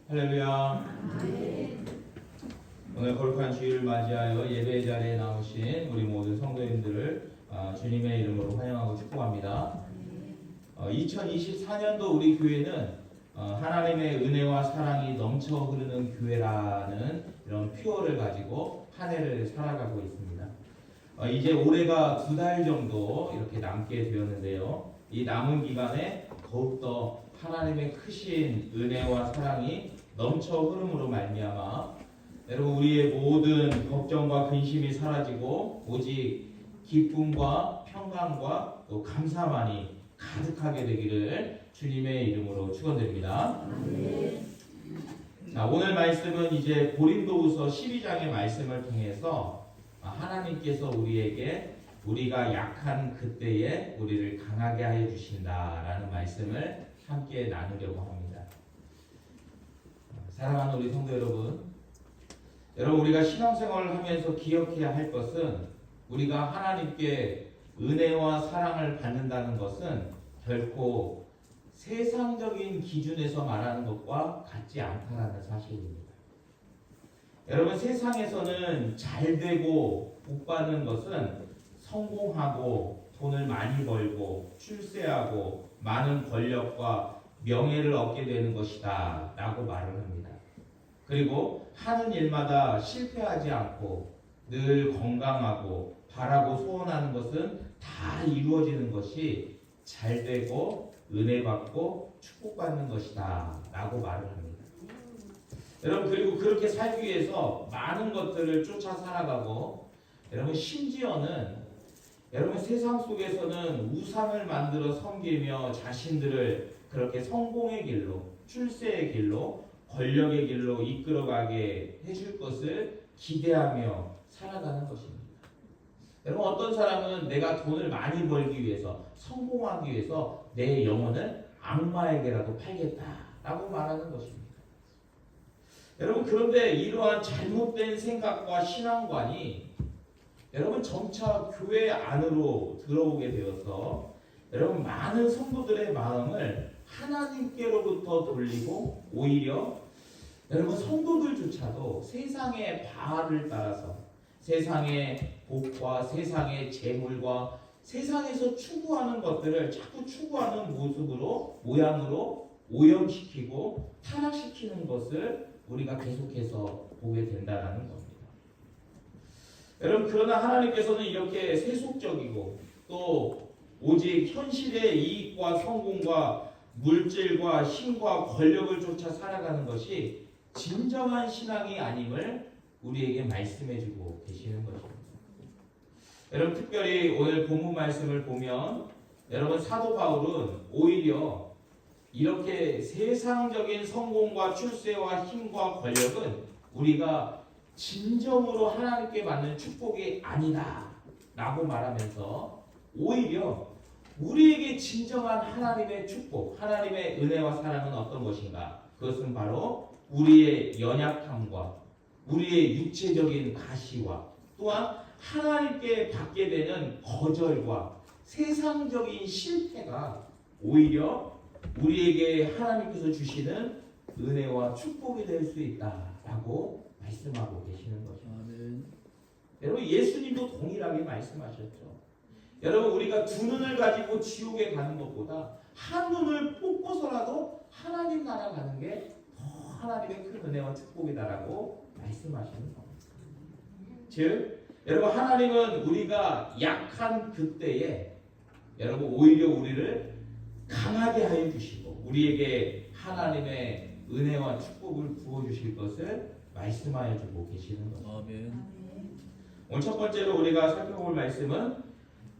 할렐루야. 오늘 거룩한 주일을 맞이하여 예배 자리에 나오신 우리 모든 성도님들을 주님의 이름으로 환영하고 축복합니다. 2024년도 우리 교회는 하나님의 은혜와 사랑이 넘쳐 흐르는 교회라는 이런 표어를 가지고 한 해를 살아가고 있습니다. 이제 올해가 2달 정도 이렇게 남게 되었는데요. 이 남은 기간에 더욱더 하나님의 크신 은혜와 사랑이 넘쳐 흐름으로 말미암아 여러분 우리의 모든 걱정과 근심이 사라지고 오직 기쁨과 평강과 또 감사만이 가득하게 되기를 주님의 이름으로 축원드립니다. 자, 오늘 말씀은 이제 고린도후서 12장의 말씀을 통해서 하나님께서 우리에게 우리가 약한 그때에 우리를 강하게 하여 주신다라는 말씀을 함께 나누려고 합니다. 사랑하는 우리 성도 여러분, 우리가 신앙생활을 하면서 기억해야 할 것은 우리가 하나님께 은혜와 사랑을 받는다는 것은 결코 세상적인 기준에서 말하는 것과 같지 않다는 사실입니다. 여러분, 세상에서는 잘 되고 복 받는 것은 성공하고 돈을 많이 벌고 출세하고 많은 권력과 명예를 얻게 되는 것이다 라고 말을 합니다. 그리고 하는 일마다 실패하지 않고 늘 건강하고 바라고 소원하는 것은 다 이루어지는 것이 잘 되고 은혜 받고 축복받는 것이다 라고 말을 합니다. 여러분, 그리고 그렇게 살기 위해서 많은 것들을 쫓아 살아가고 여러분 심지어는 여러분 세상 속에서는 우상을 만들어 섬기며 자신들을 그렇게 성공의 길로 출세의 길로 권력의 길로 이끌어가게 해줄 것을 기대하며 살아가는 것입니다. 여러분, 어떤 사람은 내가 돈을 많이 벌기 위해서 성공하기 위해서 내 영혼을 악마에게라도 팔겠다라고 말하는 것입니다. 여러분, 그런데 이러한 잘못된 생각과 신앙관이 여러분 점차 교회 안으로 들어오게 되어서 여러분 많은 성도들의 마음을 하나님께로부터 돌리고 오히려 여러분 성도들조차도 세상의 바알을 따라서 세상의 복과 세상의 재물과 세상에서 추구하는 것들을 자꾸 추구하는 모습으로 모양으로 오염시키고 타락시키는 것을 우리가 계속해서 보게 된다는 겁니다. 여러분, 그러나 하나님께서는 이렇게 세속적이고 또 오직 현실의 이익과 성공과 물질과 힘과 권력을 쫓아 살아가는 것이 진정한 신앙이 아님을 우리에게 말씀해주고 계시는 것입니다. 여러분, 특별히 오늘 본문 말씀을 보면 여러분 사도 바울은 오히려 이렇게 세상적인 성공과 출세와 힘과 권력은 우리가 진정으로 하나님께 받는 축복이 아니다 라고 말하면서 오히려 우리에게 진정한 하나님의 축복, 하나님의 은혜와 사랑은 어떤 것인가? 그것은 바로 우리의 연약함과 우리의 육체적인 가시와 또한 하나님께 받게 되는 거절과 세상적인 실패가 오히려 우리에게 하나님께서 주시는 은혜와 축복이 될 수 있다라고 말씀하고 계시는 거죠. 여러분, 예수님도 동일하게 말씀하셨죠. 여러분, 우리가 두 눈을 가지고 지옥에 가는 것보다 한 눈을 뽑고서라도 하나님 나라 가는 게 더 하나님의 큰 은혜와 축복이다라고 말씀하시는 겁니다. 즉, 여러분, 하나님은 우리가 약한 그때에 여러분 오히려 우리를 강하게 하여 주시고 우리에게 하나님의 은혜와 축복을 부어주실 것을 말씀하여 주고 계시는 거죠. 오늘 첫 번째로 우리가 살펴볼 말씀은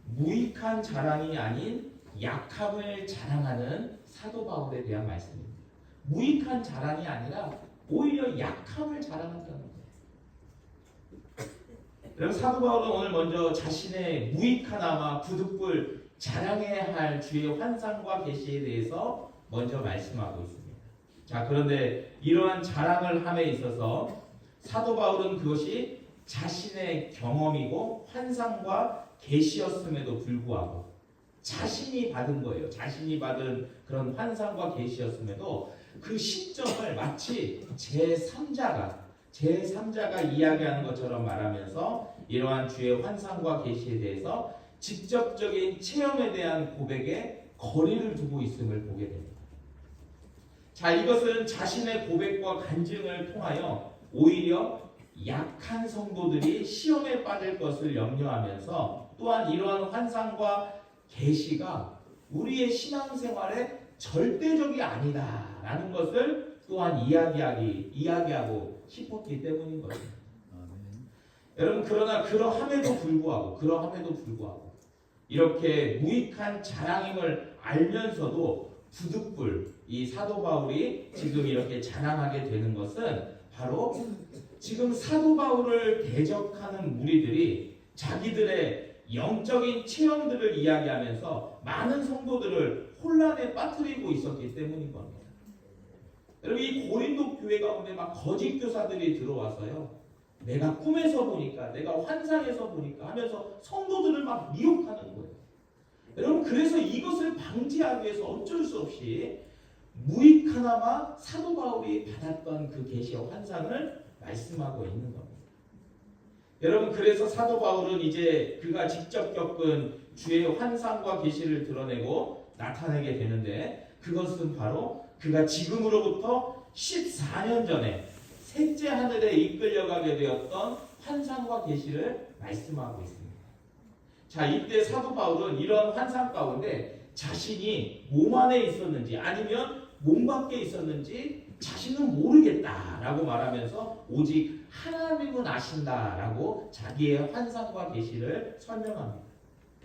무익한 자랑이 아닌 약함을 자랑하는 사도 바울에 대한 말씀입니다. 무익한 자랑이 아니라 오히려 약함을 자랑한다는 거예요. 여러분, 사도 바울은 오늘 먼저 자신의 무익하나마 부득불 자랑해야 할 주의 환상과 계시에 대해서 먼저 말씀하고 있습니다. 자, 그런데 이러한 자랑을 함에 있어서 사도 바울은 그것이 자신의 경험이고 환상과 계시였음에도 불구하고 자신이 받은 거예요. 자신이 받은 그런 환상과 계시였음에도 그 시점을 마치 제3자가 이야기하는 것처럼 말하면서 이러한 주의 환상과 계시에 대해서 직접적인 체험에 대한 고백에 거리를 두고 있음을 보게 됩니다. 자, 이것은 자신의 고백과 간증을 통하여 오히려 약한 성도들이 시험에 빠질 것을 염려하면서 또한 이러한 환상과 계시가 우리의 신앙생활에 절대적이 아니다라는 것을 또한 이야기하고 싶었기 때문인 거죠. 여러분, 그러나 그러함에도 불구하고 이렇게 무익한 자랑임을 알면서도 부득불 이 사도 바울이 지금 이렇게 자랑하게 되는 것은 바로 지금 사도 바울을 대적하는 무리들이 자기들의 영적인 체험들을 이야기하면서 많은 성도들을 혼란에 빠뜨리고 있었기 때문인 겁니다. 여러분, 이 고린도 교회 가운데 막 거짓 교사들이 들어와서요, 내가 꿈에서 보니까, 내가 환상에서 보니까 하면서 성도들을 막 미혹하는 거예요. 여러분, 그래서 이것을 방지하기 위해서 어쩔 수 없이 무익하나마 사도 바울이 받았던 그 계시와 환상을 말씀하고 있는 겁니다. 여러분, 그래서 사도 바울은 이제 그가 직접 겪은 주의 환상과 계시를 드러내고 나타내게 되는데, 그것은 바로 그가 지금으로부터 14년 전에 셋째 하늘에 이끌려가게 되었던 환상과 계시를 말씀하고 있습니다. 자, 이때 사도 바울은 이런 환상 가운데 자신이 몸 안에 있었는지 아니면 몸 밖에 있었는지 자신은 모르겠다라고 말하면서 오직 하나님은 아신다라고 자기의 환상과 계시를 설명합니다.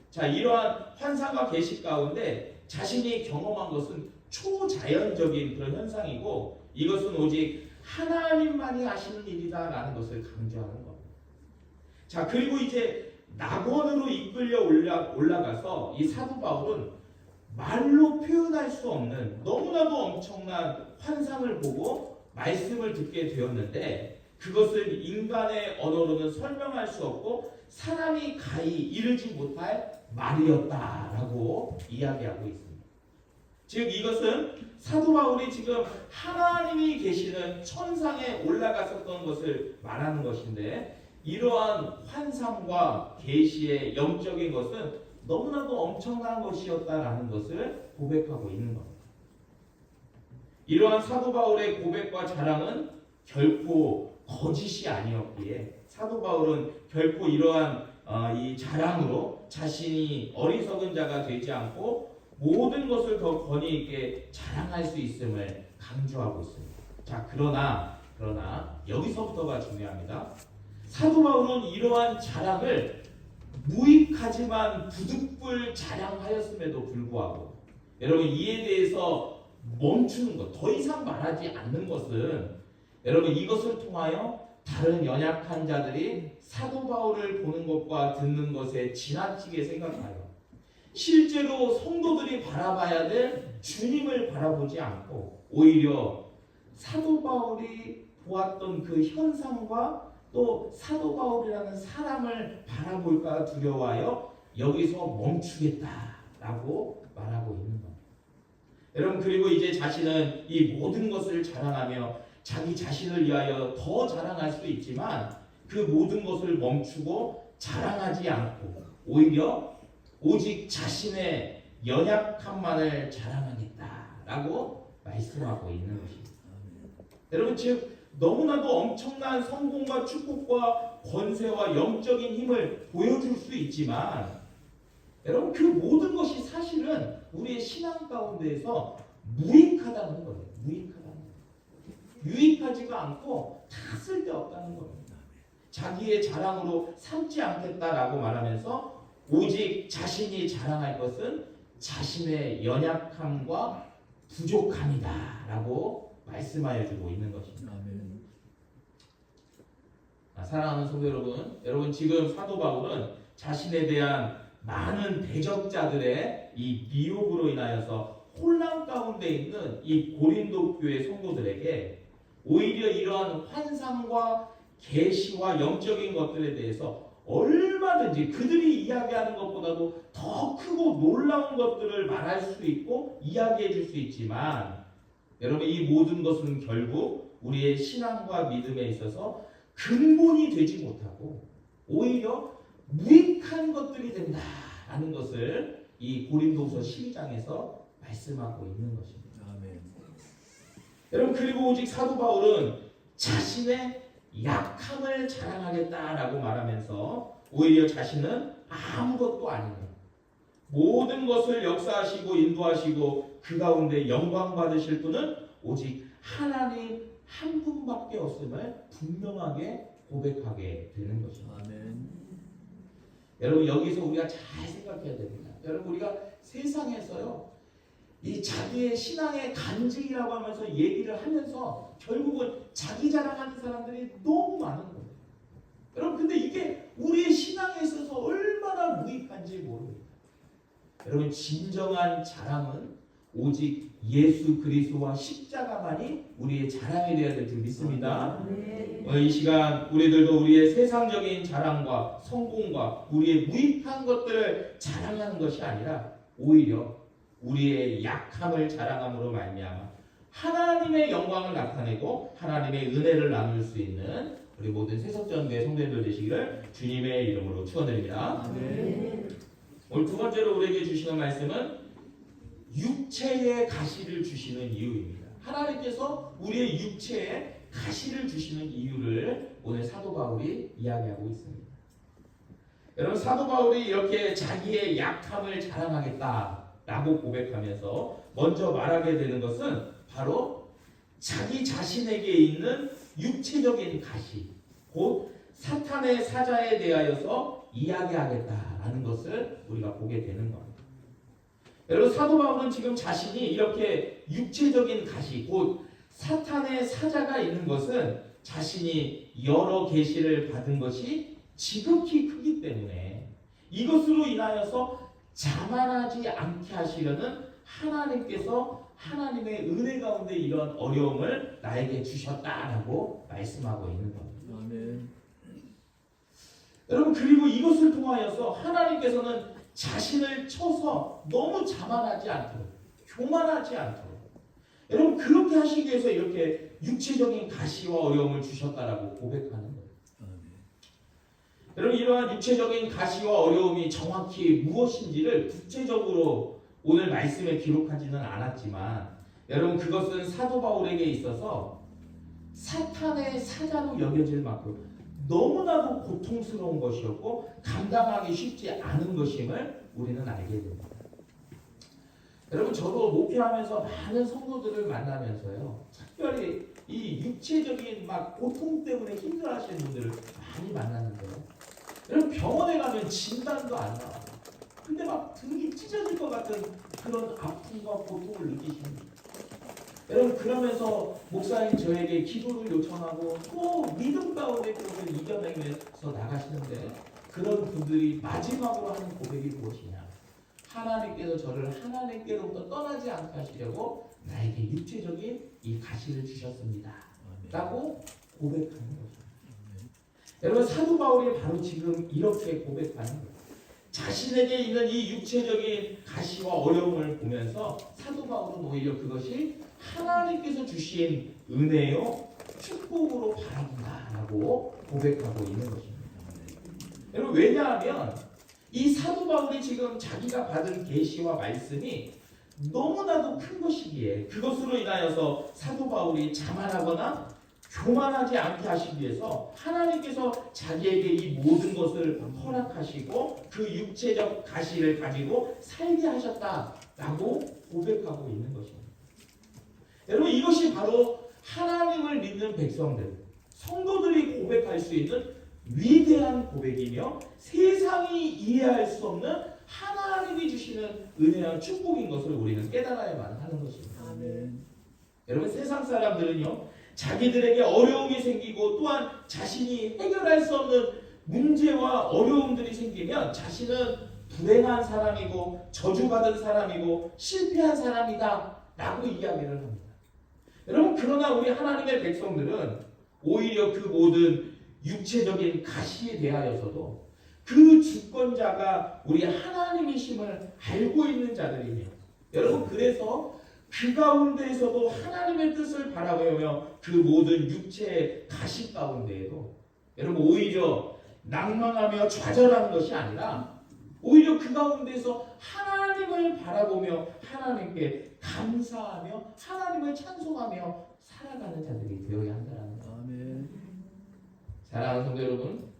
자, 이러한 환상과 계시 가운데 자신이 경험한 것은 초자연적인 그런 현상이고, 이것은 오직 하나님만이 아시는 일이다라는 것을 강조하는 겁니다. 자, 그리고 이제 낙원으로 이끌려 올라가서 이 사도 바울은 말로 표현할 수 없는 너무나도 엄청난 환상을 보고 말씀을 듣게 되었는데, 그것을 인간의 언어로는 설명할 수 없고 사람이 가히 이르지 못할 말이었다라고 이야기하고 있습니다. 즉, 이것은 사도 바울이 지금 하나님이 계시는 천상에 올라갔었던 것을 말하는 것인데, 이러한 환상과 계시의 영적인 것은 너무나도 엄청난 것이었다라는 것을 고백하고 있는 겁니다. 이러한 사도 바울의 고백과 자랑은 결코 거짓이 아니었기에 사도 바울은 결코 이러한 이 자랑으로 자신이 어리석은 자가 되지 않고 모든 것을 더 권위 있게 자랑할 수 있음을 강조하고 있습니다. 자, 그러나 여기서부터가 중요합니다. 사도 바울은 이러한 자랑을 무익하지만 부득불 자랑하였음에도 불구하고, 여러분, 이에 대해서 멈추는 것, 더 이상 말하지 않는 것은, 여러분, 이것을 통하여 다른 연약한 자들이 사도 바울을 보는 것과 듣는 것에 지나치게 생각하여 실제로 성도들이 바라봐야 될 주님을 바라보지 않고 오히려 사도 바울이 보았던 그 현상과 또 사도 바울이라는 사람을 바라볼까 두려워하여 여기서 멈추겠다라고 말하고 있는 겁니다. 여러분, 그리고 이제 자신은 이 모든 것을 자랑하며 자기 자신을 위하여 더 자랑할 수도 있지만 그 모든 것을 멈추고 자랑하지 않고 오히려 오직 자신의 연약함만을 자랑하겠다라고 말씀하고 있는 것입니다. 여러분, 즉 너무나도 엄청난 성공과 축복과 권세와 영적인 힘을 보여줄 수 있지만, 여러분, 그 모든 것이 사실은 우리의 신앙 가운데에서 무익하다는 거예요. 유익하지가 않고 다 쓸데없다는 겁니다. 자기의 자랑으로 삼지 않겠다라고 말하면서 오직 자신이 자랑할 것은 자신의 연약함과 부족함이다라고 말씀하여 주고 있는 것입니다. 사랑하는 성도 여러분, 지금 사도 바울은 자신에 대한 많은 대적자들의 이 미혹으로 인하여서 혼란 가운데 있는 이 고린도 교회 성도들에게 오히려 이러한 환상과 계시와 영적인 것들에 대해서 얼마든지 그들이 이야기하는 것보다도 더 크고 놀라운 것들을 말할 수 있고 이야기해 줄 수 있지만 여러분 이 모든 것은 결국 우리의 신앙과 믿음에 있어서 근본이 되지 못하고 오히려 무익한 것들이 된다라는 것을 이 고린도후서 12장에서 말씀하고 있는 것입니다. 아멘. 여러분 그리고 오직 사도 바울은 자신의 약함을 자랑하겠다라고 말하면서 오히려 자신은 아무것도 아닌 모든 것을 역사하시고 인도하시고 그 가운데 영광 받으실 분은 오직 하나님 한 분밖에 없음을 분명하게 고백하게 되는 것입니다. 아멘. 여러분 여기서 우리가 잘 생각해야 됩니다. 여러분 우리가 세상에서요 이 자기의 신앙의 간증이라고 하면서 얘기를 하면서 결국은 자기 자랑하는 사람들이 너무 많은 거예요. 여러분 근데 이게 우리의 신앙에 있어서 얼마나 무익한지 모릅니다. 여러분 진정한 자랑은 오직 예수 그리스도와 십자가만이 우리의 자랑이 되어야 될 줄 믿습니다. 오늘 이 시간 우리들도 우리의 세상적인 자랑과 성공과 우리의 무익한 것들을 자랑하는 것이 아니라 오히려 우리의 약함을 자랑함으로 말미암아 하나님의 영광을 나타내고 하나님의 은혜를 나눌 수 있는 우리 모든 세석전교회 성도님들 되시기를 주님의 이름으로 축원드립니다. 오늘 두 번째로 우리에게 주시는 말씀은 육체의 가시를 주시는 이유입니다. 하나님께서 우리의 육체에 가시를 주시는 이유를 오늘 사도 바울이 이야기하고 있습니다. 여러분 사도 바울이 이렇게 자기의 약함을 자랑하겠다라고 고백하면서 먼저 말하게 되는 것은 바로 자기 자신에게 있는 육체적인 가시, 곧 사탄의 사자에 대하여서 이야기하겠다라는 것을 우리가 보게 되는 겁니다. 여러분 사도 바울은 지금 자신이 이렇게 육체적인 가시, 곧 사탄의 사자가 있는 것은 자신이 여러 계시를 받은 것이 지극히 크기 때문에 이것으로 인하여서 자만하지 않게 하시려는 하나님께서 하나님의 은혜 가운데 이런 어려움을 나에게 주셨다라고 말씀하고 있는 겁니다. 아멘. 여러분 그리고 이것을 통하여서 하나님께서는 자신을 쳐서 너무 자만하지 않도록 교만하지 않도록 여러분 그렇게 하시기 위해서 이렇게 육체적인 가시와 어려움을 주셨다라고 고백하는 거예요. 여러분 이러한 육체적인 가시와 어려움이 정확히 무엇인지를 구체적으로 오늘 말씀에 기록하지는 않았지만 여러분 그것은 사도 바울에게 있어서 사탄의 사자로 여겨질 만큼 너무나도 고통스러운 것이었고 감당하기 쉽지 않은 것임을 우리는 알게 됩니다. 여러분 저도 목회하면서 많은 성도들을 만나면서요 특별히 이 육체적인 막 고통 때문에 힘들어하시는 분들을 많이 만났는데요. 여러분 병원에 가면 진단도 안 나와요. 근데 막 등이 찢어질 것 같은 그런 아픔과 고통을 느끼십니다. 여러분 그러면서 목사님 저에게 기도를 요청하고 또 믿음 가운데 그것을 이겨내면서 나가시는데 그런 분들이 마지막으로 하는 고백이 무엇이냐? 하나님께서 저를 하나님께로부터 떠나지 않게 하시려고 나에게 육체적인 이 가시를 주셨습니다. 라고 고백하는 거죠. 여러분 사도 바울이 바로 지금 이렇게 고백하는 거예요. 자신에게 있는 이 육체적인 가시와 어려움을 보면서 사도 바울은 오히려 그것이 하나님께서 주신 은혜요 축복으로 바라본다라고 고백하고 있는 것입니다. 여러분 왜냐하면 이 사도 바울이 지금 자기가 받은 계시와 말씀이 너무나도 큰 것이기에 그것으로 인하여서 사도 바울이 자만하거나 교만하지 않게 하시기 위해서 하나님께서 자기에게 이 모든 것을 허락하시고 그 육체적 가시를 가지고 살게 하셨다라고 고백하고 있는 것입니다. 여러분 이것이 바로 하나님을 믿는 백성들, 성도들이 고백할 수 있는 위대한 고백이며 세상이 이해할 수 없는 하나님이 주시는 은혜와 축복인 것을 우리는 깨달아야만 하는 것입니다. 아멘. 여러분 세상 사람들은요 자기들에게 어려움이 생기고 또한 자신이 해결할 수 없는 문제와 어려움들이 생기면 자신은 불행한 사람이고 저주받은 사람이고 실패한 사람이다 라고 이야기를 합니다. 여러분 그러나 우리 하나님의 백성들은 오히려 그 모든 육체적인 가시에 대하여서도 그 주권자가 우리 하나님이심을 알고 있는 자들이며, 여러분 그래서 그 가운데에서도 하나님의 뜻을 바라보며 그 모든 육체의 가시 가운데에도 여러분 오히려 낭망하며 좌절하는 것이 아니라 오히려 그 가운데서 하나님을 바라보며 하나님께 감사하며 하나님을 찬송하며 살아가는 자들이 되어야 한다는 거예요. 아멘. 사랑하는 성도 여러분,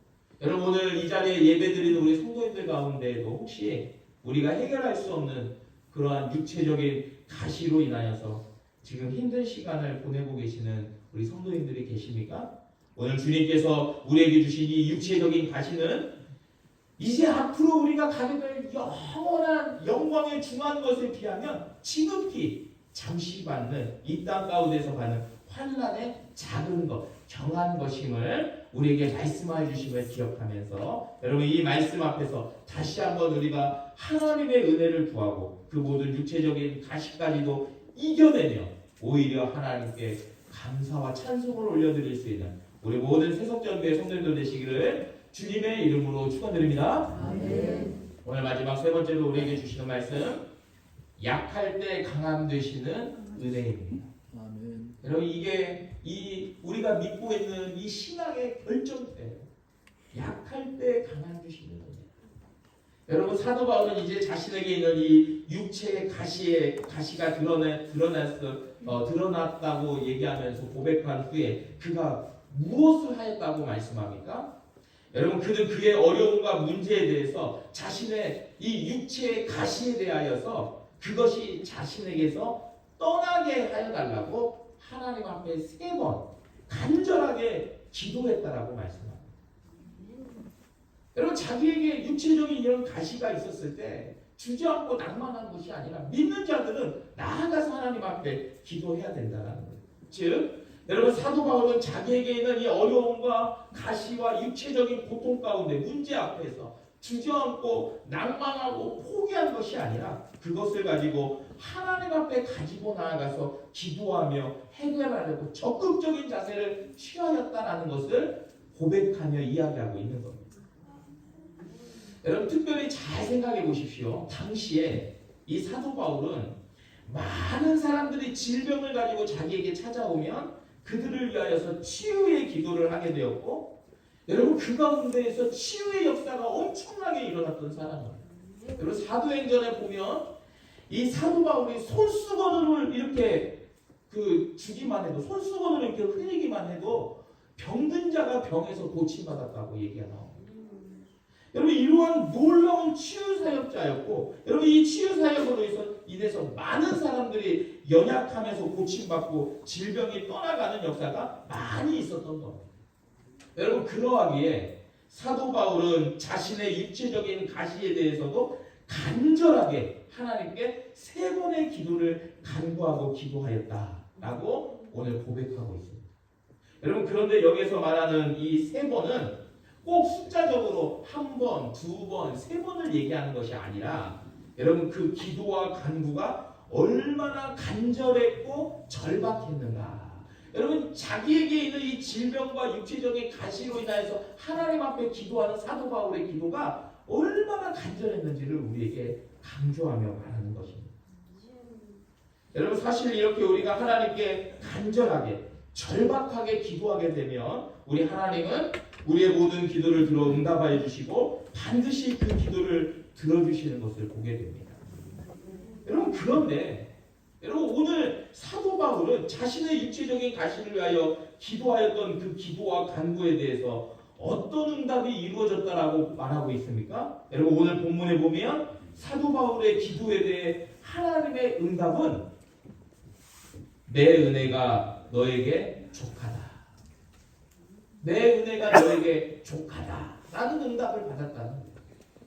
여러분 오늘 이 자리에 예배드리는 우리 성도님들 가운데에도 혹시 우리가 해결할 수 없는 그러한 육체적인 가시로 인하여서 지금 힘든 시간을 보내고 계시는 우리 성도님들이 계십니까? 오늘 주님께서 우리에게 주신 이 육체적인 가시는 이제 앞으로 우리가 가게 될 영원한 영광의 중한 것을 피하면 지극히 잠시 받는 이 땅 가운데서 받는 환난의 작은 것, 경한 것임을 우리에게 말씀해 주심을 기억하면서 여러분 이 말씀 앞에서 다시 한번 우리가 하나님의 은혜를 구하고 그 모든 육체적인 가시까지도 이겨내며 오히려 하나님께 감사와 찬송을 올려드릴 수 있는 우리 모든 세속전교회 성도님들 되시기를 주님의 이름으로 축원드립니다. 아멘. 오늘 마지막 세 번째로 우리에게 주시는 말씀, 약할 때 강함 되시는 은혜입니다. 아멘. 여러분 이게 우리가 믿고 있는 이 신앙의 결정대예요. 약할 때 강함 주시는 은혜. 여러분 사도 바울은 이제 자신에게 있는 이 육체의 가시가 드러났다고 얘기하면서 고백한 후에 그가 무엇을 하였다고 말씀합니까? 여러분 그는 그의 어려움과 문제에 대해서 자신의 이 육체의 가시에 대하여서 그것이 자신에게서 떠나게 하여 달라고 하나님 앞에 3번 간절하게 기도했다라고 말씀합니다. 여러분 자기에게 육체적인 이런 가시가 있었을 때 주저앉고 낭만하는 것이 아니라 믿는 자들은 나아가서 하나님 앞에 기도해야 된다는 거예요. 즉 여러분 사도 바울은 자기에게 있는 이 어려움과 가시와 육체적인 고통 가운데 문제 앞에서 주저앉고 낭망하고 포기한 것이 아니라 그것을 가지고 하나님 앞에 가지고 나아가서 기도하며 해결하려고 적극적인 자세를 취하였다라는 것을 고백하며 이야기하고 있는 겁니다. 여러분 특별히 잘 생각해 보십시오. 당시에 이 사도 바울은 많은 사람들이 질병을 가지고 자기에게 찾아오면 그들을 위하여서 치유의 기도를 하게 되었고 여러분 그 가운데에서 치유의 역사가 엄청나게 일어났던 사람이에요. 여러분 사도행전에 보면 이 사도 바울이 손수건으로 이렇게 주기만 해도 손수건으로 이렇게 흘리기만 해도 병든 자가 병에서 고침받았다고 얘기가 나옵니다. 여러분 이러한 놀라운 치유 사역자였고 여러분 이 치유 사역으로 인해서 많은 사람들이 연약하면서 고침받고 질병이 떠나가는 역사가 많이 있었던 겁니다. 여러분 그러하기에 사도 바울은 자신의 육체적인 가시에 대해서도 간절하게 하나님께 3번의 기도를 간구하고 기도하였다라고 오늘 고백하고 있습니다. 여러분 그런데 여기서 말하는 이 3번은 꼭 숫자적으로 1번, 2번, 3번을 얘기하는 것이 아니라 여러분 그 기도와 간구가 얼마나 간절했고 절박했는가. 여러분 자기에게 있는 이 질병과 육체적인 가시로 인하여서 하나님 앞에 기도하는 사도 바울의 기도가 얼마나 간절했는지를 우리에게 강조하며 말하는 것입니다. 여러분 사실 이렇게 우리가 하나님께 간절하게 절박하게 기도하게 되면 우리 하나님은 우리의 모든 기도를 들어 응답하여 주시고 반드시 그 기도를 들어주시는 것을 보게 됩니다. 여러분 그런데 여러분 오늘 사도 바울은 자신의 육체적인 가시를 위하여 기도하였던 그 기도와 간구에 대해서 어떤 응답이 이루어졌다라고 말하고 있습니까? 여러분 오늘 본문에 보면 사도 바울의 기도에 대해 하나님의 응답은 내 은혜가 너에게 족하다. 내 은혜가 너에게 족하다. 라는 응답을 받았다는 거예요.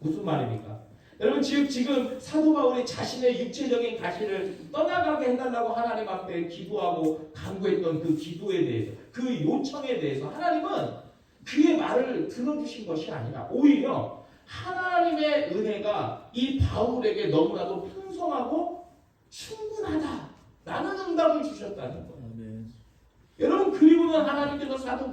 무슨 말입니까? 여러분 지금 사도 바울이 자신의 육체적인 가시를 떠나가게 해달라고 하나님 앞에 기도하고 간구했던 그 기도에 대해서 그 요청에 대해서 하나님은 그의 말을 들어주신 것이 아니라 오히려 하나님의 은혜가 이 바울에게 너무나도 풍성하고 충분하다라는 응답을 주셨다는 거예요. 아멘. 여러분 그리고는 하나님께서 사도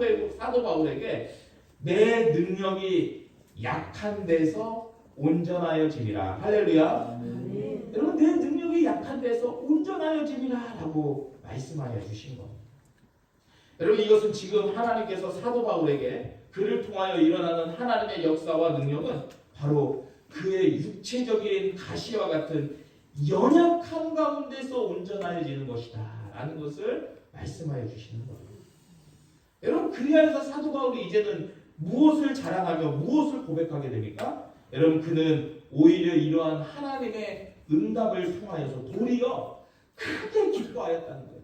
바울에게 내 능력이 약한 데서 온전하여짐이라. 할렐루야. 여러분 내 능력이 약한 데서 온전하여짐이라 라고 말씀하여 주신 겁니다. 여러분 이것은 지금 하나님께서 사도 바울에게 그를 통하여 일어나는 하나님의 역사와 능력은 바로 그의 육체적인 가시와 같은 연약한 가운데서 온전하여지는 것이다 라는 것을 말씀하여 주시는 거예요. 여러분 그래야 해서 사도 바울이 이제는 무엇을 자랑하며 무엇을 고백하게 됩니까? 여러분 그는 오히려 이러한 하나님의 응답을 통하여서 도리어 크게 기뻐하였다는 거예요.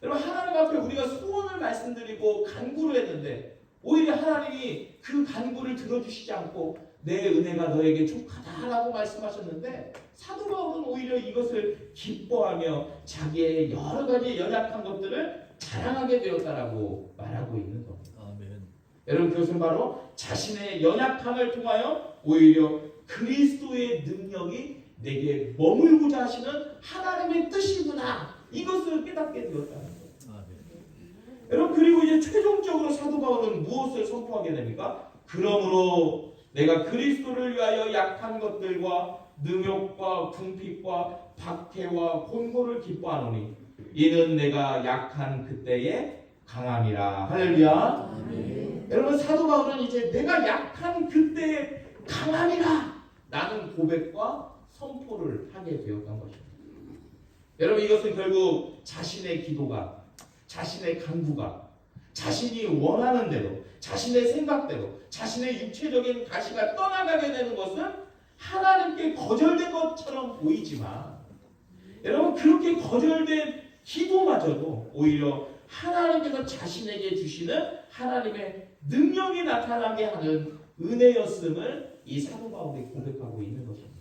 여러분 하나님 앞에 우리가 소원을 말씀드리고 간구를 했는데 오히려 하나님이 그 간구를 들어주시지 않고 내 은혜가 너에게 족하다라고 말씀하셨는데 사도 바울은 오히려 이것을 기뻐하며 자기의 여러 가지 연약한 것들을 자랑하게 되었다라고 말하고 있는 겁니다. 아멘. 여러분 그것은 바로 자신의 연약함을 통하여 오히려 그리스도의 능력이 내게 머물고자 하시는 하나님의 뜻이구나 이것을 깨닫게 되었다는 거예요. 아멘. 여러분 그리고 이제 최종적으로 사도 바울은 무엇을 선포하게 됩니까? 그러므로 내가 그리스도를 위하여 약한 것들과 능욕과 궁핍과 박해와 곤고를 기뻐하노니 이는 내가 약한 그때의 강함이라. 할렐루야. 아멘. 여러분 사도 바울은 이제 내가 약한 그때의 강함이라 라는 고백과 선포를 하게 되었던 것입니다. 여러분 이것은 결국 자신의 기도가 자신의 간구가 자신이 원하는 대로 자신의 생각대로 자신의 육체적인 가시가 떠나가게 되는 것은 하나님께 거절된 것처럼 보이지만 여러분 그렇게 거절된 기도마저도 오히려 하나님께서 자신에게 주시는 하나님의 능력이 나타나게 하는 은혜였음을 이 사도 바울이 고백하고 있는 것입니다.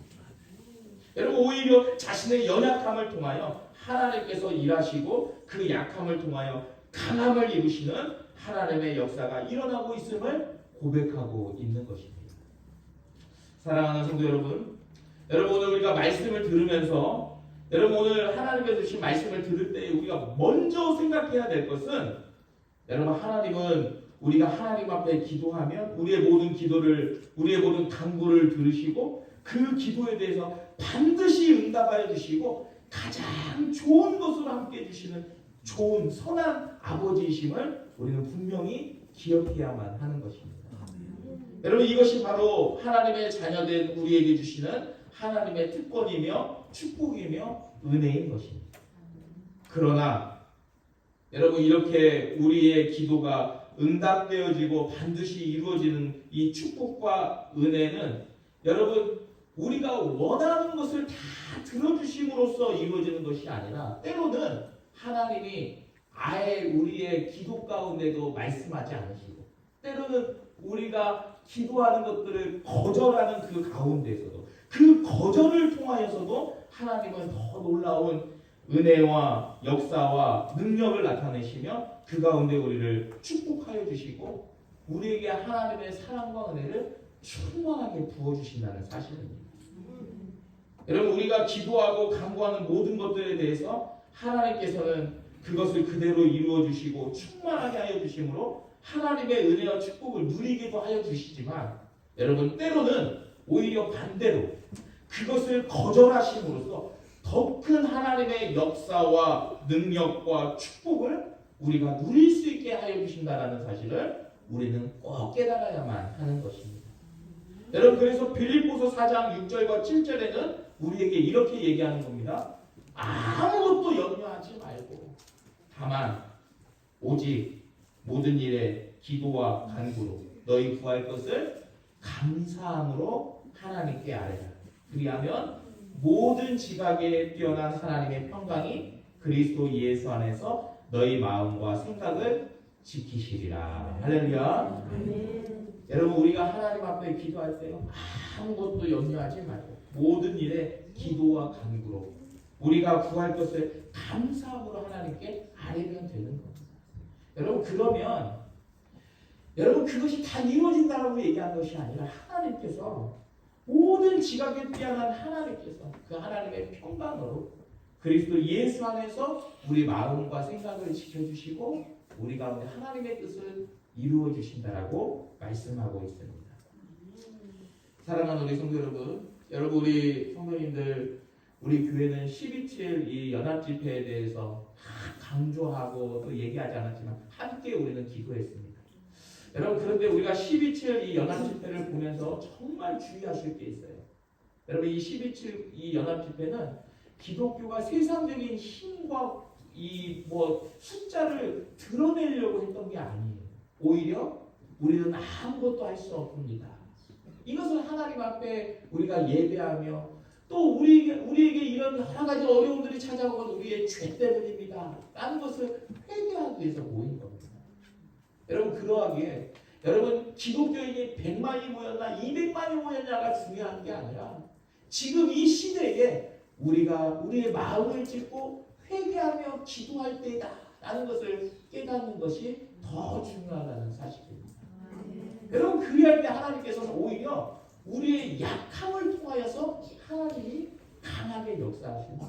여러분 오히려 자신의 연약함을 통하여 하나님께서 일하시고 그 약함을 통하여 강함을 이루시는 하나님의 역사가 일어나고 있음을 고백하고 있는 것입니다. 사랑하는 성도 여러분, 여러분 오늘 우리가 말씀을 들으면서 여러분 오늘 하나님께서 주신 말씀을 들을 때 우리가 먼저 생각해야 될 것은 여러분 하나님은 우리가 하나님 앞에 기도하면 우리의 모든 기도를 우리의 모든 간구를 들으시고 그 기도에 대해서 반드시 응답하여 주시고 가장 좋은 것으로 함께 해주시는 좋은 선한 아버지이심을 우리는 분명히 기억해야만 하는 것입니다. 여러분 이것이 바로 하나님의 자녀된 우리에게 주시는 하나님의 특권이며 축복이며 은혜인 것입니다. 그러나 여러분 이렇게 우리의 기도가 응답되어지고 반드시 이루어지는 이 축복과 은혜는 여러분 우리가 원하는 것을 다 들어주심으로써 이루어지는 것이 아니라 때로는 하나님이 아예 우리의 기도 가운데도 말씀하지 않으시고 때로는 우리가 기도하는 것들을 거절하는 그 가운데서도 그 거절을 통하여서도 하나님은 더 놀라운 은혜와 역사와 능력을 나타내시며 그 가운데 우리를 축복하여 주시고 우리에게 하나님의 사랑과 은혜를 충만하게 부어주신다는 사실입니다. 여러분 우리가 기도하고 간구하는 모든 것들에 대해서 하나님께서는 그것을 그대로 이루어 주시고 충만하게 하여 주심으로 하나님의 은혜와 축복을 누리기도 하여 주시지만 여러분 때로는 오히려 반대로 그것을 거절하심으로써 더 큰 하나님의 역사와 능력과 축복을 우리가 누릴 수 있게 하여 주신다는 사실을 우리는 꼭 깨달아야만 하는 것입니다. 여러분 그래서 빌립보서 4장 6절과 7절에는 우리에게 이렇게 얘기하는 겁니다. 아무것도 염려하지 말고 다만 오직 모든 일에 기도와 간구로 너희 구할 것을 감사함으로 하나님께 아뢰라. 그리하면 모든 지각에 뛰어난 하나님의 평강이 그리스도 예수 안에서 너희 마음과 생각을 지키시리라. 할렐루야. 여러분 우리가 하나님 앞에 기도할 때요 아무것도 염려하지 말고 모든 일에 기도와 간구로 우리가 구할 것을 감사함으로 하나님께 아뢰면 되는 겁니다. 여러분 그러면 여러분 그것이 다 이루어진다라고 얘기한 것이 아니라 하나님께서 모든 지각에 뛰어난 하나님께서 그 하나님의 평강으로 그리스도 예수 안에서 우리 마음과 생각을 지켜주시고 우리 가운데 하나님의 뜻을 이루어 주신다라고 말씀하고 있습니다. 사랑하는 우리 성도 여러분, 우리 성도님들, 우리 교회는 12.7 이 연합집회에 대해서 강조하고 또 얘기하지 않았지만 함께 우리는 기도했습니다. 여러분, 그런데 우리가 12.7 이 연합집회를 보면서 정말 주의하실 게 있어요. 여러분, 이 12.7 이 연합집회는 기독교가 세상적인 힘과 이 숫자를 드러내려고 했던 게 아니에요. 오히려 우리는 아무것도 할 수 없습니다. 이것을 하나님 앞에 우리가 예배하며 또 우리에게 이런 여러 가지 어려움들이 찾아온 건 우리의 죄 때문입니다 라는 것을 회개하기 위해서 모인 겁니다. 여러분, 그러하기에 여러분, 기독교인이 100만이 모였나 200만이 모였냐가 중요한 게 아니라 지금 이 시대에 우리가 우리의 마음을 짚고 회개하며 기도할 때이다 라는 것을 깨닫는 것이 더 중요하다는 사실입니다. 여러분, 그리할 때 하나님께서는 오히려 우리의 약함을 통하여서 하나님이 강하게 역사하십니다.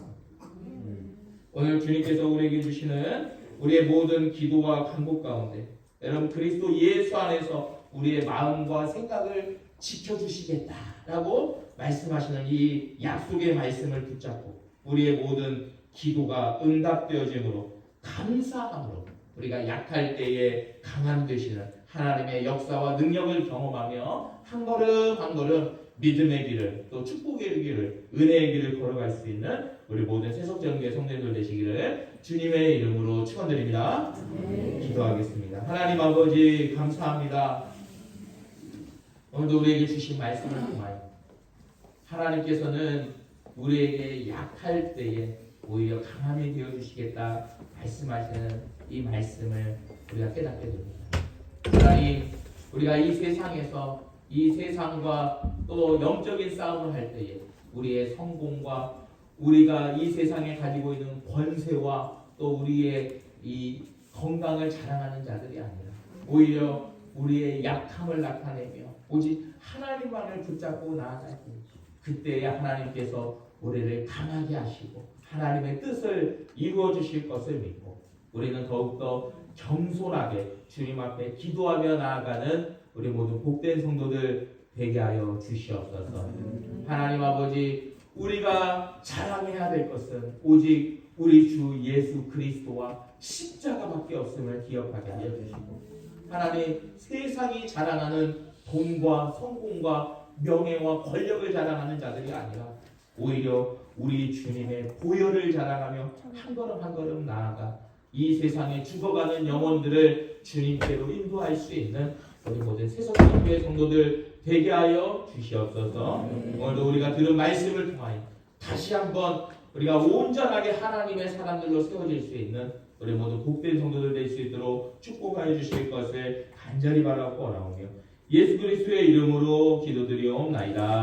오늘 주님께서 우리에게 주시는 우리의 모든 기도와 간구 가운데 여러분, 그리스도 예수 안에서 우리의 마음과 생각을 지켜주시겠다라고 말씀하시는 이 약속의 말씀을 붙잡고 우리의 모든 기도가 응답되어짐으로 감사함으로 우리가 약할 때에 강한 되시는 하나님의 역사와 능력을 경험하며 한 걸음 한 걸음 믿음의 길을 또 축복의 길을 은혜의 길을 걸어갈 수 있는 우리 모든 세속전교회 성도님들 되시기를 주님의 이름으로 축원드립니다. 기도하겠습니다. 하나님 아버지, 감사합니다. 오늘도 우리에게 주신 말씀을 통하여 하나님께서는 우리에게 약할 때에 오히려 강함이 되어주시겠다 말씀하시는 이 말씀을 우리가 깨닫게 됩니다. 하나님, 우리가 이 세상에서 이 세상과 또 영적인 싸움을 할 때에 우리의 성공과 우리가 이 세상에 가지고 있는 권세와 또 우리의 이 건강을 자랑하는 자들이 아니라 오히려 우리의 약함을 나타내며 오직 하나님만을 붙잡고 나아갈 때 그때에 하나님께서 우리를 강하게 하시고 하나님의 뜻을 이루어 주실 것을 믿고 우리는 더욱더 겸손하게 주님 앞에 기도하며 나아가는 우리 모두 복된 성도들 되게 하여 주시옵소서. 하나님 아버지, 우리가 자랑해야 될 것은 오직 우리 주 예수 그리스도와 십자가밖에 없음을 기억하게 하여 주시고 하나님, 세상이 자랑하는 돈과 성공과 명예와 권력을 자랑하는 자들이 아니라 오히려 우리 주님의 보혈을 자랑하며 한 걸음 한 걸음 나아가 이 세상에 죽어가는 영혼들을 주님께로 인도할 수 있는 우리 모든 세속교회 성도들 되게 하여 주시옵소서. 오늘도 우리가 들은 말씀을 통하여 다시 한번 우리가 온전하게 하나님의 사람들로 세워질 수 있는 우리 모두 복된 성도들 될 수 있도록 축복하여 주실 것을 간절히 바라고 원하오며 예수 그리스도의 이름으로 기도드리옵나이다.